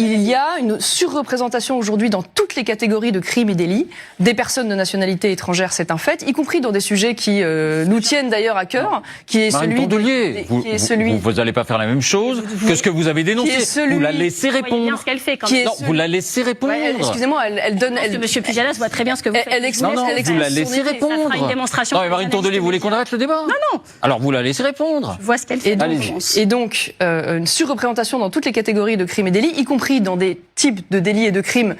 Il y a une surreprésentation aujourd'hui dans toutes les catégories de crimes et délits des personnes de nationalité étrangère, c'est un fait, y compris dans des sujets qui nous tiennent d'ailleurs à cœur, qui est Marine celui Tondelier, vous n'allez pas faire la même chose que ce que vous avez dénoncé. Vous la laissez répondre. Ce qu'elle fait quand même. Non, vous la laissez répondre. Excusez-moi, elle donne. Monsieur Pujadas voit très bien ce que vous faites. Elle exprime. Non, vous la laissez répondre. Ça fera une démonstration. Non, mais Marine Tondelier, vous voulez qu'on arrête le débat? Non. Alors vous la laissez répondre. Je vois ce qu'elle fait. Et donc, une surreprésentation dans toutes les catégories de crimes et délits, y compris dans des types de délits et de crimes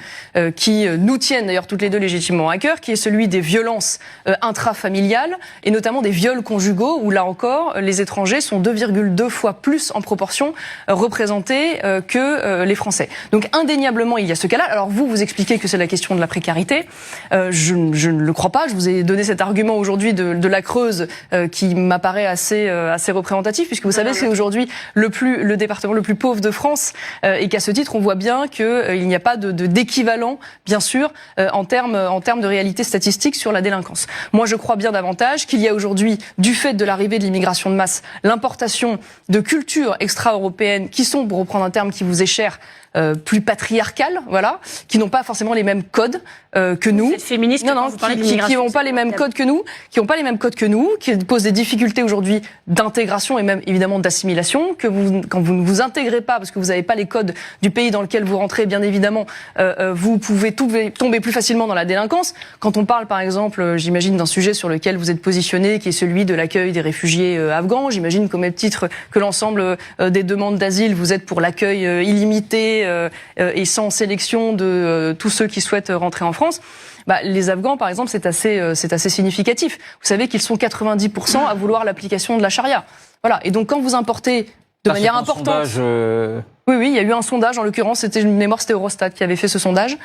qui nous tiennent d'ailleurs toutes les deux légitimement à cœur, qui est celui des violences intrafamiliales et notamment des viols conjugaux, où là encore, les étrangers sont 2,2 fois plus en proportion représentés que les Français. Donc indéniablement, il y a ce cas-là. Alors vous expliquez que c'est la question de la précarité. Je ne le crois pas. Je vous ai donné cet argument aujourd'hui de la Creuse qui m'apparaît assez représentatif, puisque vous savez que c'est aujourd'hui le département le plus pauvre de France et qu'à ce titre, on voit bien qu'il n'y a pas d'équivalent, bien sûr, en termes de réalité statistique sur la délinquance. Moi, je crois bien davantage qu'il y a aujourd'hui, du fait de l'arrivée de l'immigration de masse, l'importation de cultures extra-européennes qui sont, pour reprendre un terme qui vous est cher, plus patriarcales, voilà, qui n'ont pas forcément les mêmes codes que nous. Vous êtes féministe, non, qui n'ont pas les mêmes codes que nous, qui posent des difficultés aujourd'hui d'intégration et même évidemment d'assimilation, que quand vous ne vous intégrez pas, parce que vous n'avez pas les codes du pays dans lequel vous rentrez, bien évidemment, vous pouvez tomber plus facilement dans la délinquance. Quand on parle, par exemple, j'imagine d'un sujet sur lequel vous êtes positionné, qui est celui de l'accueil des réfugiés afghans, j'imagine qu'au même titre que l'ensemble des demandes d'asile, vous êtes pour l'accueil illimité et sans sélection de tous ceux qui souhaitent rentrer en France. Les Afghans, par exemple, c'est assez significatif. Vous savez qu'ils sont 90% à vouloir l'application de la charia. Voilà. Et donc, quand vous importez de manière importante... Oui, il y a eu un sondage, en l'occurrence, c'était une mémoire, c'était Eurostat qui avait fait ce sondage,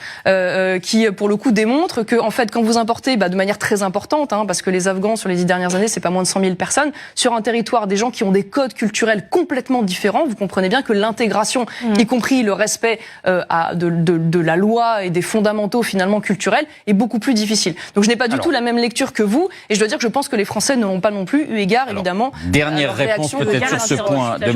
qui, pour le coup, démontre que, en fait, quand vous importez, de manière très importante, parce que les Afghans, sur les 10 dernières années, c'est pas moins de 100 000 personnes, sur un territoire, des gens qui ont des codes culturels complètement différents, vous comprenez bien que l'intégration, y compris le respect de la loi et des fondamentaux, finalement, culturels, est beaucoup plus difficile. Donc, je n'ai pas du tout la même lecture que vous, et je dois dire que je pense que les Français ne l'ont pas non plus, eu égard, évidemment, dernière réponse peut-être sur ce point.